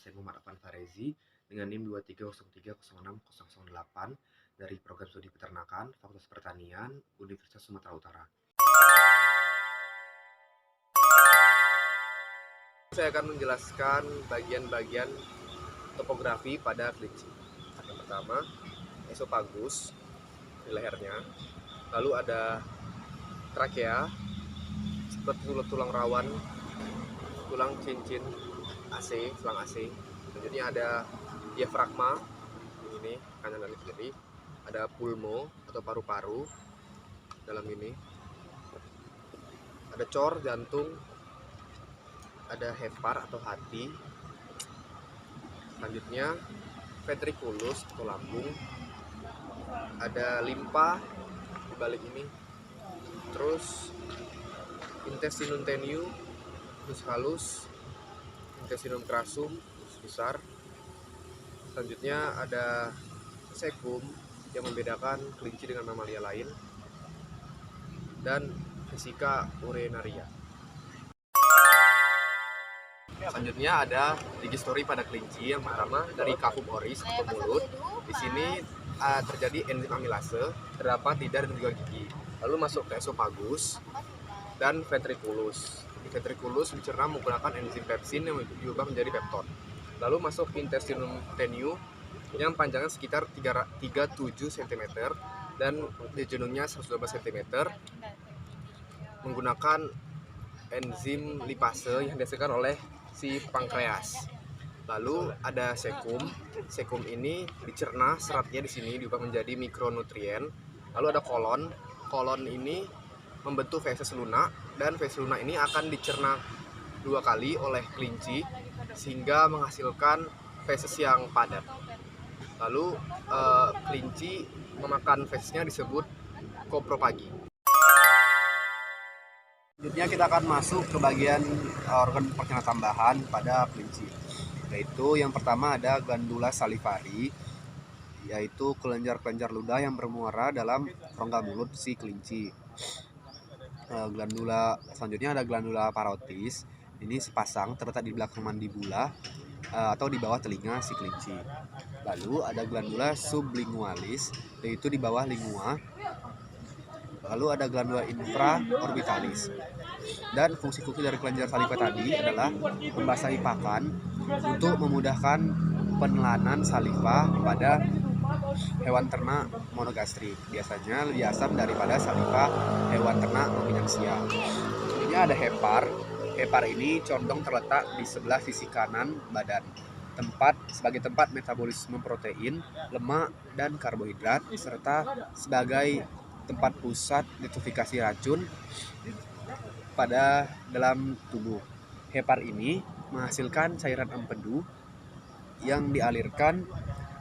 Saya Muhammad Afan Farezi dengan NIM 23030608 dari Program Studi Peternakan, Fakultas Pertanian, Universitas Sumatera Utara. Saya akan menjelaskan bagian-bagian topografi pada kelinci. Yang pertama, esofagus di lehernya, lalu ada trakea seperti tulang rawan, tulang cincin AC, tulang AC. Selanjutnya ada diafragma ini kanan dan kiri, ada pulmo atau paru-paru dalam ini, ada cor jantung, ada hepar atau hati. Selanjutnya ventriculus atau lambung, ada limpa di balik ini, terus intestinum tenue, terus halus, intestinum crassum besar. Selanjutnya ada cecum yang membedakan kelinci dengan mamalia lain, dan vesica urinaria. Selanjutnya ada digestori pada kelinci. Yang pertama dari cavum oris atau mulut. Di sini terjadi enzim amilase, terdapat lidah dan juga gigi. Lalu masuk ke esofagus dan ventriculus. Di ventriculus dicerna menggunakan enzim pepsin yang diubah menjadi pepton. Lalu masuk ke intestinum tenue yang panjangnya sekitar 37 cm dan jejunumnya 112 cm menggunakan enzim lipase yang dihasilkan oleh si pankreas. Lalu ada cecum. Cecum ini dicerna seratnya di sini diubah menjadi mikronutrien. Lalu ada kolon. Kolon ini membentuk feses lunak, dan feses lunak ini akan dicerna 2 kali oleh kelinci sehingga menghasilkan feses yang padat. Lalu kelinci memakan fesesnya disebut kopropagi. Selanjutnya kita akan masuk ke bagian organ pencernaan tambahan pada kelinci, yaitu yang pertama ada glandula salivari, yaitu kelenjar-kelenjar ludah yang bermuara dalam rongga mulut si kelinci. Selanjutnya ada glandula parotis, ini sepasang terletak di belakang mandibula atau di bawah telinga si kelinci. Lalu ada glandula sublingualis, yaitu di bawah lingua. Lalu ada glandula infraorbitalis. Dan fungsi-fungsi dari kelenjar saliva tadi adalah membasahi pakan untuk memudahkan penelanan saliva pada hewan ternak monogastrik. Biasanya lebih asam daripada saliva hewan ternak ruminansia. Ini ada hepar. Hepar ini condong terletak di sebelah sisi kanan badan, sebagai tempat metabolisme protein, lemak, dan karbohidrat, serta sebagai tempat pusat detoksifikasi racun pada dalam tubuh. Hepar ini menghasilkan cairan empedu yang dialirkan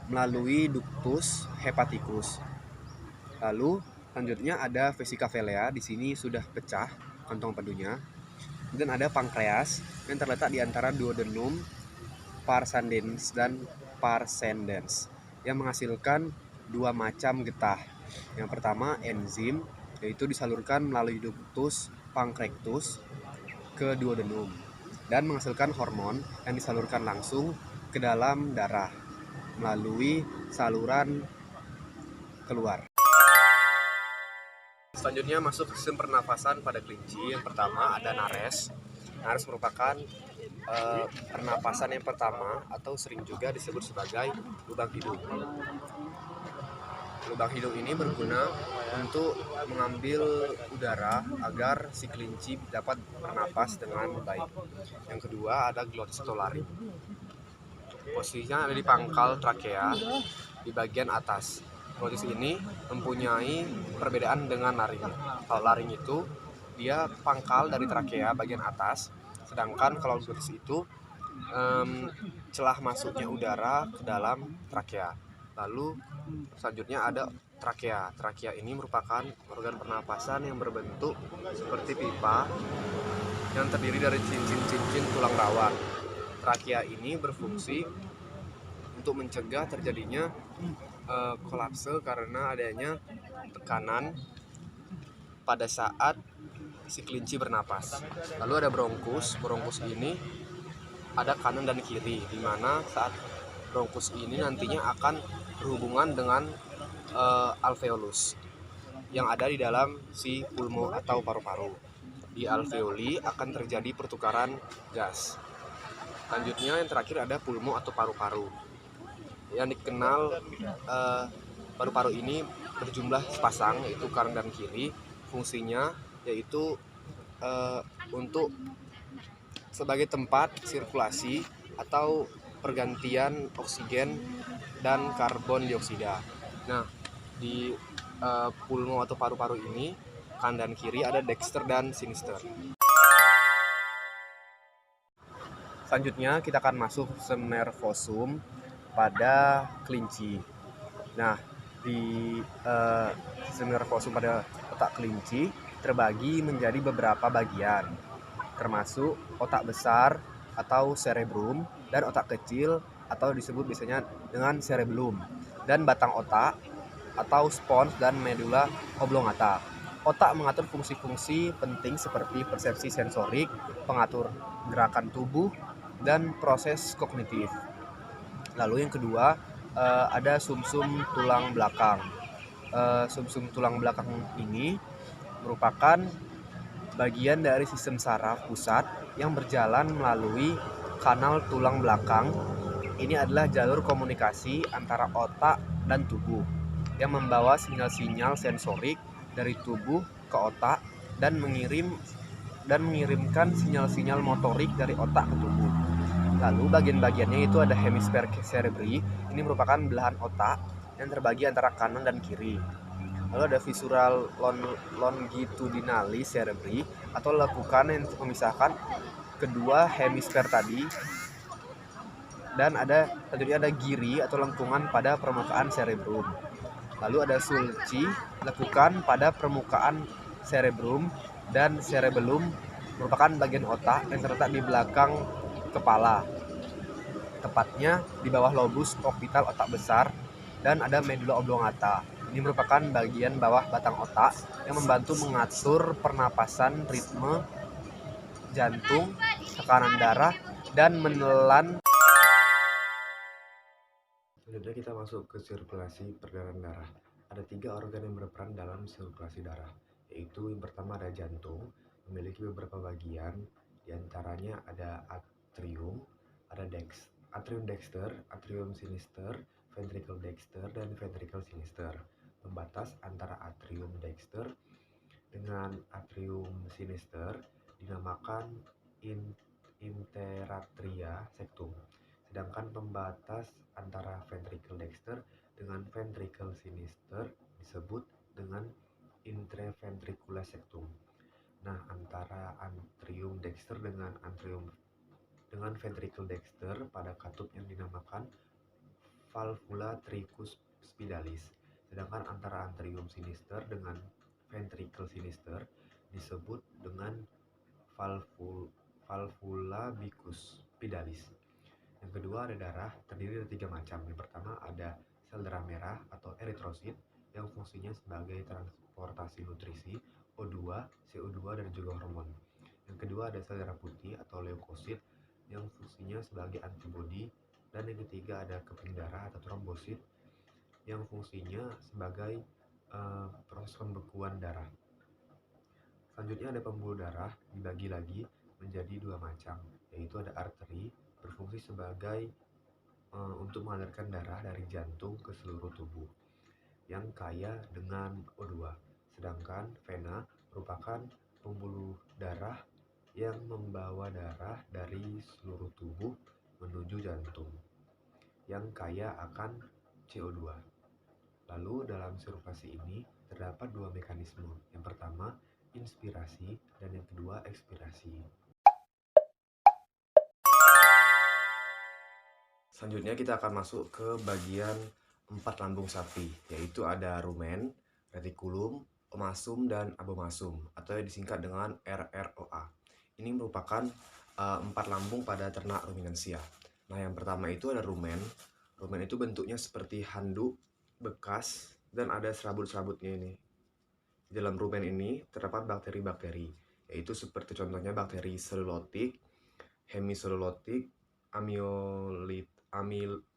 melalui ductus hepaticus. Lalu selanjutnya ada vesica velea, di sini sudah pecah kantong empedunya. Dan ada pankreas yang terletak di antara duodenum parscendens dan parscendens yang menghasilkan 2 macam getah. Yang pertama enzim, yaitu disalurkan melalui ductus pancreatus ke duodenum dan menghasilkan hormon yang disalurkan langsung ke dalam darah melalui saluran keluar. Selanjutnya masuk ke sistem pernafasan pada kelinci. Yang pertama ada nares. Nares merupakan pernapasan yang pertama atau sering juga disebut sebagai lubang hidung. Lubang hidung ini berguna untuk mengambil udara agar si kelinci dapat bernapas dengan baik. Yang kedua ada glotis atau laring. Posisinya ada di pangkal trakea di bagian atas. Glotis ini mempunyai perbedaan dengan laring. Kalau laring itu dia pangkal dari trakea bagian atas, sedangkan kalau glotis itu celah masuknya udara ke dalam trakea. Lalu selanjutnya ada trakea. Trakea ini merupakan organ pernapasan yang berbentuk seperti pipa yang terdiri dari cincin-cincin tulang rawan. Trakea ini berfungsi untuk mencegah terjadinya kolapse karena adanya tekanan pada saat si kelinci bernapas. Lalu ada bronkus. Bronkus ini ada kanan dan kiri, di mana saat bronkus ini nantinya akan berhubungan dengan alveolus yang ada di dalam si pulmo atau paru-paru. Di alveoli akan terjadi pertukaran gas. Selanjutnya yang terakhir ada pulmo atau paru-paru. Yang dikenal paru-paru ini berjumlah sepasang, yaitu kanan dan kiri. Fungsinya yaitu untuk sebagai tempat sirkulasi atau pergantian oksigen dan karbon dioksida. Nah, di pulmo atau paru-paru ini kanan dan kiri ada dexter dan sinister. Selanjutnya kita akan masuk sistem nervosum pada kelinci. Nah, di sistem nervosum pada otak kelinci terbagi menjadi beberapa bagian, termasuk otak besar atau cerebrum dan otak kecil atau disebut biasanya dengan cerebellum, dan batang otak atau spons dan medula oblongata. Otak mengatur fungsi-fungsi penting seperti persepsi sensorik, pengatur gerakan tubuh, dan proses kognitif. Lalu yang kedua ada sumsum tulang belakang. Sumsum tulang belakang ini merupakan bagian dari sistem saraf pusat yang berjalan melalui kanal tulang belakang. Ini adalah jalur komunikasi antara otak dan tubuh yang membawa sinyal-sinyal sensorik dari tubuh ke otak dan mengirimkan sinyal-sinyal motorik dari otak ke tubuh. Lalu bagian-bagiannya itu ada hemisfer cerebri. Ini merupakan belahan otak yang terbagi antara kanan dan kiri. Lalu ada visceral longitudinalis cerebri atau lekukan yang memisahkan kedua hemisfer tadi. Dan tentunya ada giri atau lengkungan pada permukaan cerebrum. Lalu ada sulci, lekukan pada permukaan cerebrum, dan cerebellum merupakan bagian otak yang terletak di belakang kepala, tepatnya di bawah lobus orbital otak besar, dan ada medula oblongata. Ini merupakan bagian bawah batang otak yang membantu mengatur pernapasan, ritme jantung, tekanan darah, dan menelan. Selanjutnya kita masuk ke sirkulasi peredaran darah. Ada 3 organ yang berperan dalam sirkulasi darah, yaitu yang pertama ada jantung, memiliki beberapa bagian, diantaranya ada atrium, ada atrium dexter, atrium sinister, ventricle dexter, dan ventricle sinister. Pembatas antara atrium dexter dengan atrium sinister dinamakan interatria septum. Sedangkan pembatas antara ventricle dexter dengan ventricle sinister disebut dengan intraventricular septum. Nah, antara atrium dexter dengan ventricle dexter pada katup yang dinamakan valvula tricuspidalis. Sedangkan antara atrium sinister dengan ventricle sinister disebut dengan valvula bicuspidalis. Yang kedua ada darah, terdiri dari 3 macam. Yang pertama ada sel darah merah atau eritrosit yang fungsinya sebagai transportasi nutrisi, O2, CO2, dan juga hormon. Yang kedua ada sel darah putih atau leukosit yang fungsinya sebagai antibodi, dan yang ketiga ada keping darah atau trombosit yang fungsinya sebagai proses pembekuan darah. Selanjutnya ada pembuluh darah, dibagi lagi menjadi 2 macam, yaitu ada arteri, berfungsi sebagai untuk mengalirkan darah dari jantung ke seluruh tubuh yang kaya dengan O2. Sedangkan vena merupakan pembuluh darah yang membawa darah dari seluruh tubuh menuju jantung yang kaya akan CO2. Lalu dalam sirkulasi ini terdapat 2 mekanisme. Yang pertama inspirasi dan yang kedua ekspirasi. Selanjutnya kita akan masuk ke bagian 4 lambung sapi, yaitu ada rumen, retikulum, omasum, dan abomasum, atau yang disingkat dengan RROA. Ini merupakan 4 lambung pada ternak ruminansia. Nah, yang pertama itu ada rumen. Rumen itu bentuknya seperti handuk bekas dan ada serabut-serabutnya ini. Di dalam rumen ini terdapat bakteri-bakteri, yaitu seperti contohnya bakteri selulotik, hemiselulotik,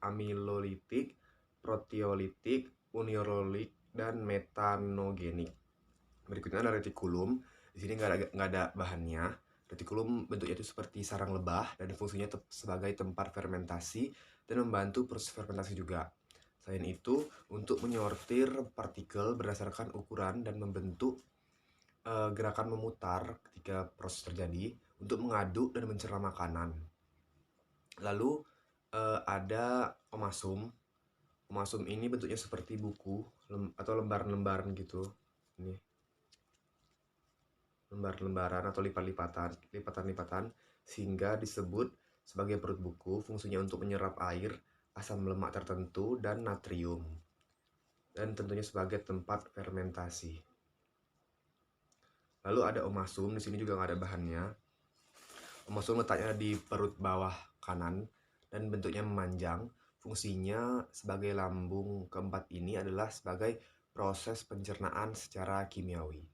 amilolitik, proteolitik, ureolik, dan metanogenik. Berikutnya ada retikulum. Di sini nggak ada bahannya. Retikulum bentuknya itu seperti sarang lebah dan fungsinya sebagai tempat fermentasi dan membantu proses fermentasi juga. Selain itu, untuk menyortir partikel berdasarkan ukuran dan membentuk gerakan memutar ketika proses terjadi untuk mengaduk dan mencerna makanan. Lalu ada omasum. Omasum ini bentuknya seperti buku atau lembaran-lembaran gitu. Ini lembar-lembaran atau lipatan-lipatan sehingga disebut sebagai perut buku. Fungsinya untuk menyerap air, asam lemak tertentu, dan natrium, dan tentunya sebagai tempat fermentasi. Lalu ada omasum, di sini juga nggak ada bahannya. Omasum letaknya di perut bawah kanan dan bentuknya memanjang. Fungsinya sebagai lambung keempat ini adalah sebagai proses pencernaan secara kimiawi.